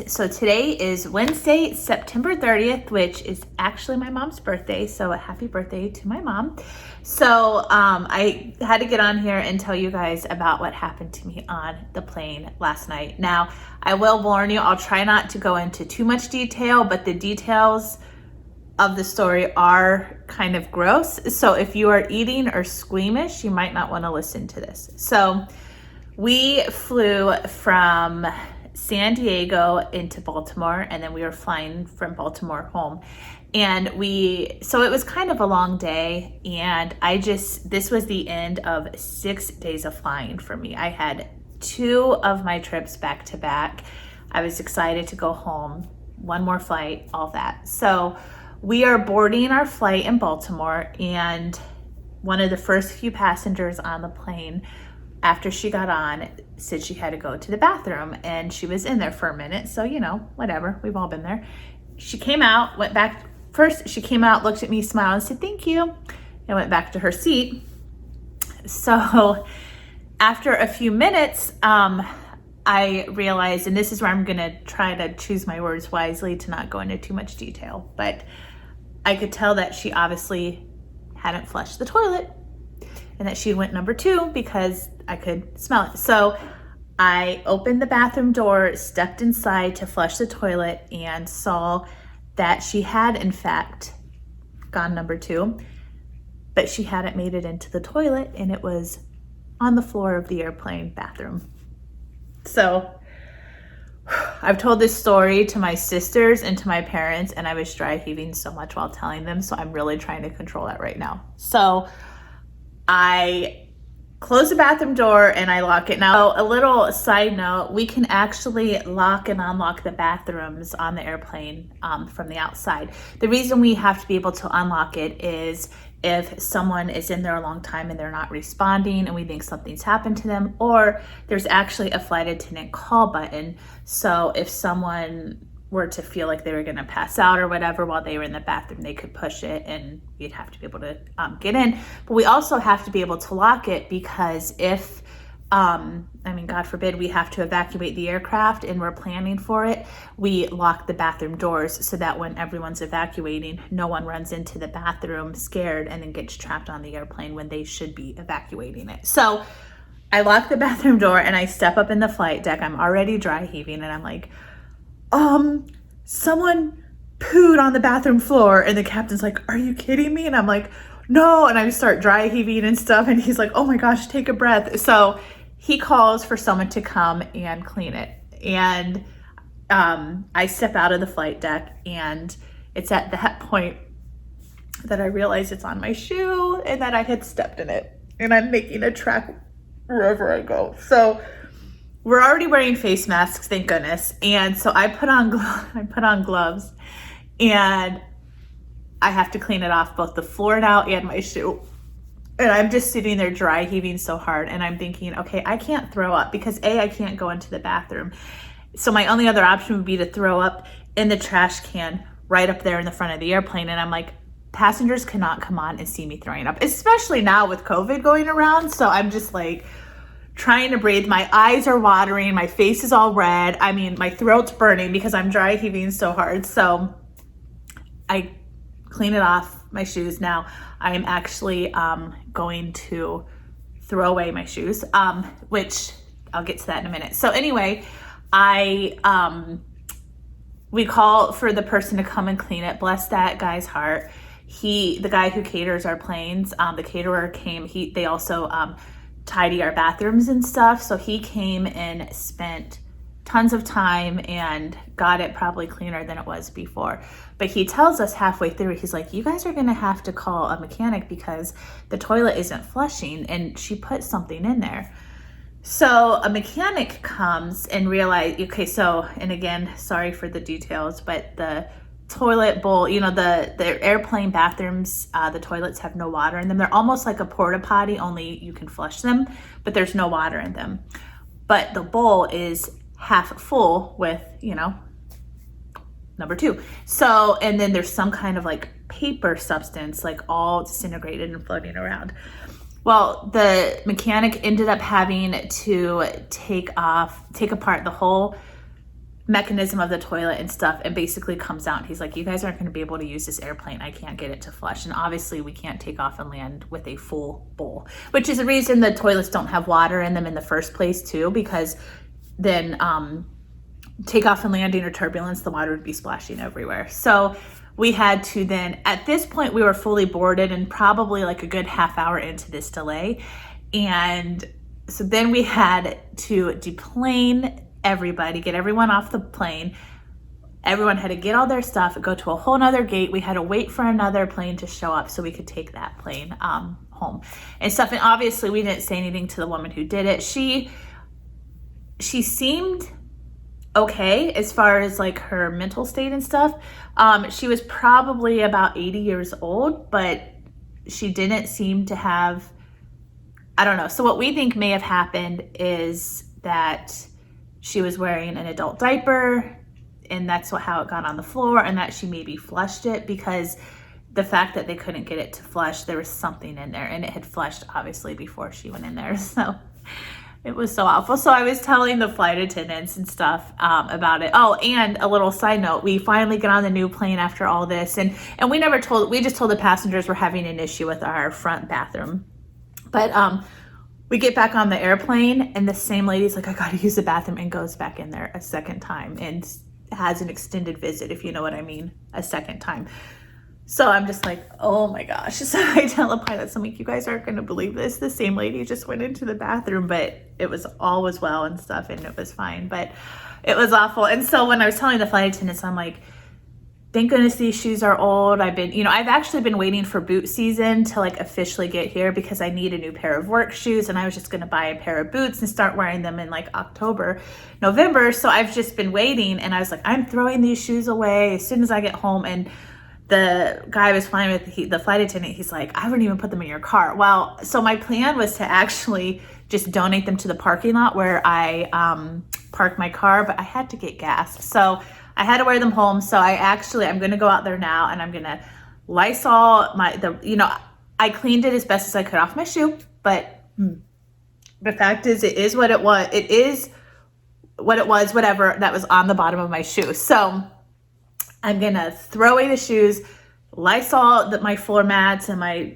So today is Wednesday, September 30th, which is actually my mom's birthday. So a happy birthday to my mom. So I had to get on here and tell you guys about what happened to me on the plane last night. Now, I will warn you, I'll try not to go into too much detail, but the details of the story are kind of gross. So if you are eating or squeamish, you might not want to listen to this. So we flew from San Diego into Baltimore, and then we were flying from Baltimore home. And so it was kind of a long day, and this was the end of 6 days of flying for me. I had 2 of my trips back to back. I was excited to go home, 1 more flight, all that. So we are boarding our flight in Baltimore, and one of the first few passengers on the plane, after she got on, said she had to go to the bathroom, and she was in there for a minute. So, whatever, we've all been there. She came out, went back. First, she came out, looked at me, smiled, and said, "Thank you," and went back to her seat. So after a few minutes, I realized, and this is where I'm gonna try to choose my words wisely to not go into too much detail, but I could tell that she obviously hadn't flushed the toilet, and that she went number 2 because I could smell it. So I opened the bathroom door, stepped inside to flush the toilet, and saw that she had in fact gone number 2, but she hadn't made it into the toilet, and it was on the floor of the airplane bathroom. So I've told this story to my sisters and to my parents, and I was dry heaving so much while telling them, so I'm really trying to control that right now. So I close the bathroom door and I lock it. Now, a little side note, we can actually lock and unlock the bathrooms on the airplane from the outside. The reason we have to be able to unlock it is if someone is in there a long time and they're not responding and we think something's happened to them, or there's actually a flight attendant call button. So if someone were to feel like they were going to pass out or whatever while they were in the bathroom, they could push it and we'd have to be able to get in. But we also have to be able to lock it because if, God forbid, we have to evacuate the aircraft and we're planning for it, we lock the bathroom doors so that when everyone's evacuating, no one runs into the bathroom scared and then gets trapped on the airplane when they should be evacuating it. So I lock the bathroom door and I step up in the flight deck. I'm already dry heaving and I'm like, someone pooed on the bathroom floor, and the captain's like, "Are you kidding me?" And I'm like, "No," and I start dry heaving and stuff, and he's like, "Oh my gosh, take a breath." So he calls for someone to come and clean it, and I step out of the flight deck, and it's at that point that I realize it's on my shoe and that I had stepped in it, and I'm making a track wherever I go. So we're already wearing face masks, thank goodness. And so I put on gloves, and I have to clean it off, both the floor now and my shoe. And I'm just sitting there dry heaving so hard, and I'm thinking, okay, I can't throw up because I can't go into the bathroom. So my only other option would be to throw up in the trash can right up there in the front of the airplane. And I'm like, passengers cannot come on and see me throwing up, especially now with COVID going around. So I'm just like trying to breathe. My eyes are watering. My face is all red. My throat's burning because I'm dry heaving so hard. So I clean it off my shoes. Now I am actually going to throw away my shoes, which I'll get to that in a minute. So anyway, we call for the person to come and clean it. Bless that guy's heart. The guy who caters our planes, the caterer came. They also tidy our bathrooms and stuff. So he came and spent tons of time and got it probably cleaner than it was before. But he tells us halfway through, he's like, "You guys are gonna have to call a mechanic because the toilet isn't flushing and she put something in there." So a mechanic comes and realizes, and again, sorry for the details, but the toilet bowl, the airplane bathrooms, the toilets have no water in them. They're almost like a porta potty, only you can flush them, but there's no water in them. But the bowl is half full with, number 2. So, and then there's some kind of like paper substance, like all disintegrated and floating around. Well, the mechanic ended up having to take apart the whole mechanism of the toilet and stuff, and basically comes out and he's like, you guys aren't going to be able to use this airplane. I can't get it to flush. And obviously we can't take off and land with a full bowl, which is the reason the toilets don't have water in them in the first place too, because then takeoff and landing or turbulence, the water would be splashing everywhere. So we had to then, at this point, we were fully boarded and probably like a good half hour into this delay. And so then we had to deplane everybody, get everyone off the plane. Everyone had to get all their stuff, go to a whole nother gate. We had to wait for another plane to show up so we could take that plane home and stuff. And obviously we didn't say anything to the woman who did it. She seemed okay as far as like her mental state and stuff. She was probably about 80 years old, but she didn't seem to have, I don't know. So what we think may have happened is that she was wearing an adult diaper, and that's how it got on the floor, and that she maybe flushed it, because the fact that they couldn't get it to flush, there was something in there, and it had flushed obviously before she went in there. So it was so awful. So I was telling the flight attendants and stuff about it. Oh, and a little side note, we finally get on the new plane after all this, and we just told the passengers we're having an issue with our front bathroom. But we get back on the airplane, and the same lady's like, I gotta use the bathroom, and goes back in there a second time and has an extended visit, if you know what I mean, a second time. So I'm just like, oh my gosh. So I tell the pilots, I'm like, you guys aren't gonna believe this. The same lady just went into the bathroom, but it was all was well and stuff, and it was fine, but it was awful. And so when I was telling the flight attendants, I'm like, thank goodness these shoes are old. I've actually been waiting for boot season to like officially get here, because I need a new pair of work shoes, and I was just gonna buy a pair of boots and start wearing them in like October, November. So I've just been waiting, and I was like, I'm throwing these shoes away as soon as I get home. And the guy I was flying with, the flight attendant, he's like, I wouldn't even put them in your car. Well, so my plan was to actually just donate them to the parking lot where I park my car, but I had to get gas. So I had to wear them home. So I'm gonna go out there now, and I'm gonna Lysol I cleaned it as best as I could off my shoe, but the fact is, it is what it was. It is what it was, whatever that was on the bottom of my shoe. So I'm gonna throw away the shoes, Lysol my floor mats and my,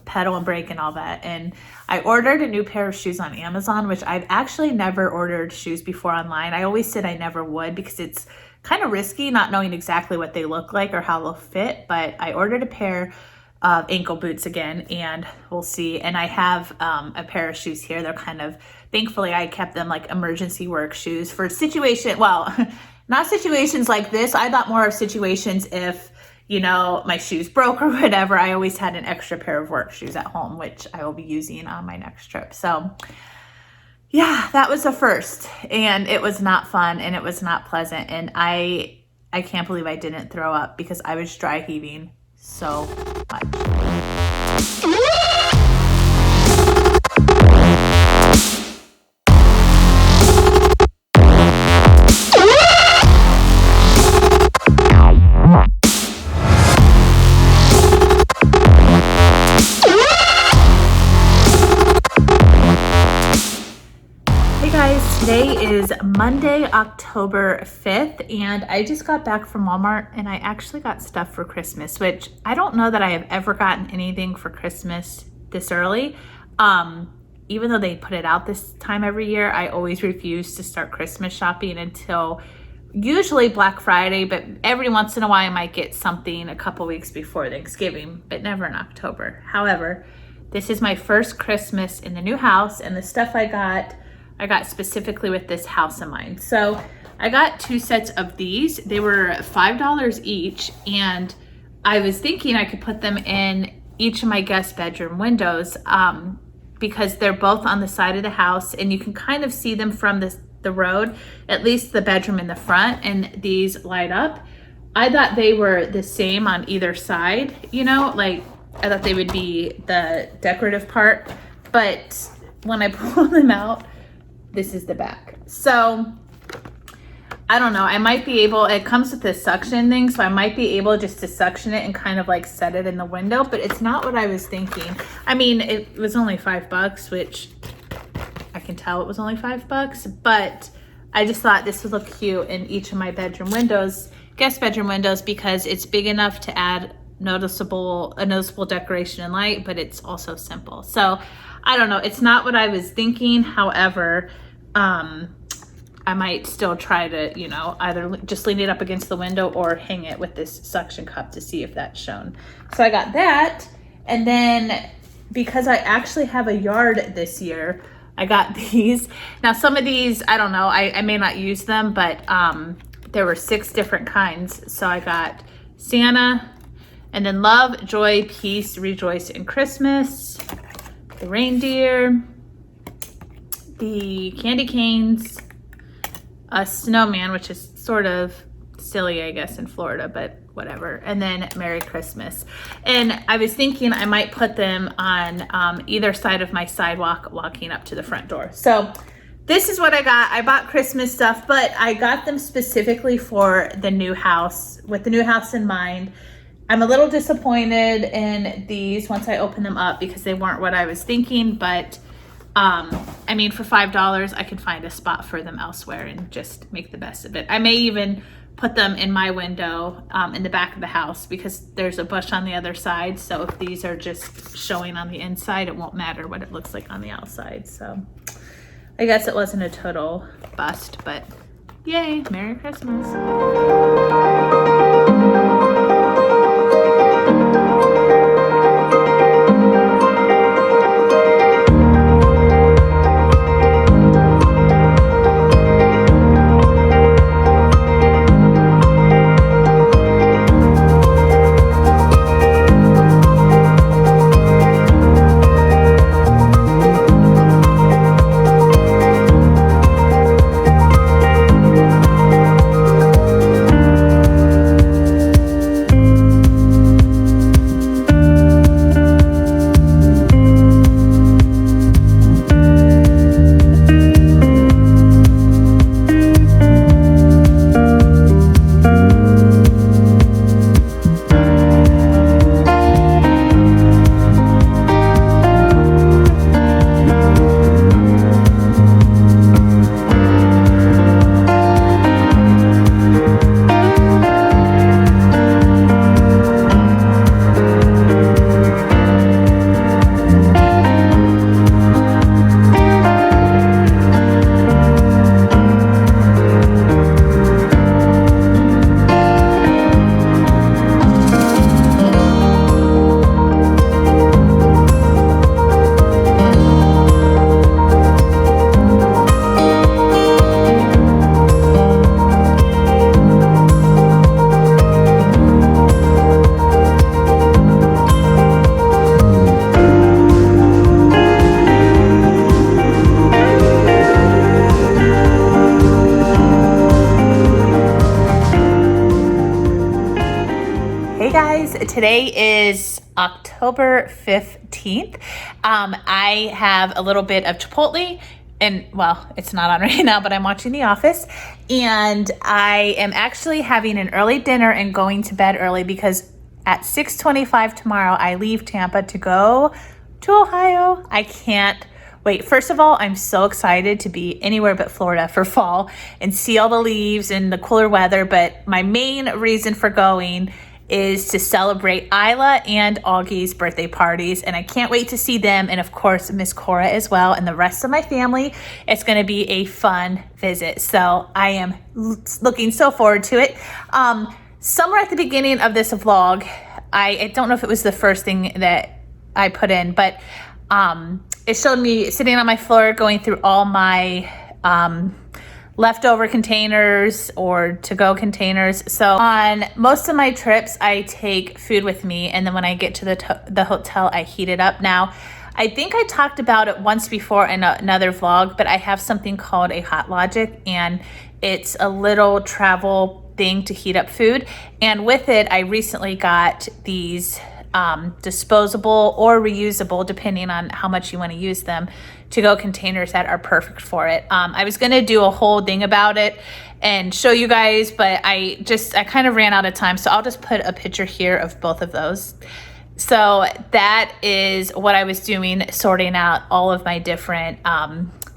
pedal and brake and all that. And I ordered a new pair of shoes on Amazon, which I've actually never ordered shoes before online. I always said I never would, because it's kind of risky not knowing exactly what they look like or how they'll fit. But I ordered a pair of ankle boots again, and we'll see. And I have a pair of shoes here. They're thankfully I kept them like emergency work shoes for not situations like this. I thought more of situations if, my shoes broke or whatever. I always had an extra pair of work shoes at home, which I will be using on my next trip. So yeah, that was the first, and it was not fun, and it was not pleasant. And I can't believe I didn't throw up, because I was dry heaving so much. Today is Monday, October 5th, and I just got back from Walmart, and I actually got stuff for Christmas, which I don't know that I have ever gotten anything for Christmas this early. Even though they put it out this time every year, I always refuse to start Christmas shopping until usually Black Friday, but every once in a while I might get something a couple weeks before Thanksgiving, but never in October. However, this is my first Christmas in the new house, and the stuff I got specifically with this house in mind. So I got 2 sets of these. They were $5 each, and I was thinking I could put them in each of my guest bedroom windows because they're both on the side of the house, and you can kind of see them from the road, at least the bedroom in the front, and these light up. I thought they were the same on either side, like I thought they would be the decorative part, but when I pull them out, this is the back. So I don't know, I might be able, it comes with this suction thing, so I might be able just to suction it and kind of like set it in the window, but it's not what I was thinking. I mean, it was only $5, which I can tell it was only $5, but I just thought this would look cute in each of my bedroom windows, guest bedroom windows, because it's big enough to add a noticeable decoration and light, but it's also simple. So I don't know, it's not what I was thinking. However, I might still try to, you know, either just lean it up against the window or hang it with this suction cup to see if that's shown. So I got that. And then because I actually have a yard this year, I got these. Now some of these, I don't know, I may not use them, but there were 6 different kinds. So I got Santa, and then love, joy, peace, rejoice, and Christmas, the reindeer, the candy canes, a snowman, which is sort of silly, I guess, in Florida, but whatever. And then Merry Christmas. And I was thinking I might put them on either side of my sidewalk walking up to the front door. So this is what I got. I bought Christmas stuff, but I got them specifically for the new house, with the new house in mind. I'm a little disappointed in these once I open them up because they weren't what I was thinking, but I mean, for $5, I could find a spot for them elsewhere and just make the best of it. I may even put them in my window in the back of the house because there's a bush on the other side. So if these are just showing on the inside, it won't matter what it looks like on the outside. So I guess it wasn't a total bust, but yay, Merry Christmas. Today is October 15th. I have a little bit of Chipotle, and well, it's not on right now, but I'm watching The Office, and I am actually having an early dinner and going to bed early because at 6:25 tomorrow, I leave Tampa to go to Ohio. I can't wait. First of all, I'm so excited to be anywhere but Florida for fall and see all the leaves and the cooler weather, but my main reason for going is to celebrate Isla and Augie's birthday parties, and I can't wait to see them, and of course Miss Cora as well and the rest of my family. It's going to be a fun visit, so I am looking so forward to it. Somewhere at the beginning of this vlog, I don't know if it was the first thing that I put in, but it showed me sitting on my floor going through all my leftover containers or to-go containers. So on most of my trips, I take food with me, and then when I get to the hotel, I heat it up. Now, I think I talked about it once before in another vlog, but I have something called a Hot Logic, and it's a little travel thing to heat up food. And with it, I recently got these disposable or reusable, depending on how much you want to use them, to-go containers that are perfect for it. I was going to do a whole thing about it and show you guys, but I kind of ran out of time, so I'll just put a picture here of both of those. So that is what I was doing, sorting out all of my different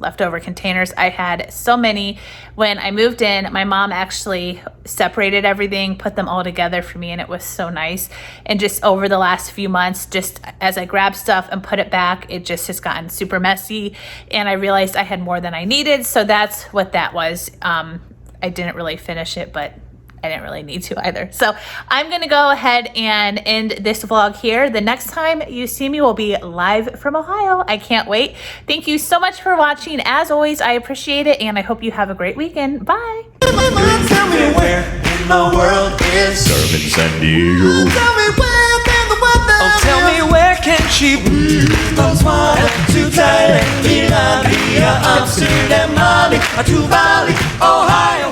leftover containers. I had so many. When I moved in, my mom actually separated everything, put them all together for me, and it was so nice. And just over the last few months, just as I grabbed stuff and put it back, it just has gotten super messy, and I realized I had more than I needed, so that's what that was. I didn't really finish it, but I didn't really need to either. So I'm gonna go ahead and end this vlog here. The next time you see me will be live from Ohio. I can't wait. Thank you so much for watching. As always, I appreciate it, and I hope you have a great weekend. Bye. Tell me where in the world is Surfing San Diego. Tell me where can the weather Oh, tell me where can she be? From Swan to Thailand, Vietnam, Amsterdam, Mali, to Bali, Ohio.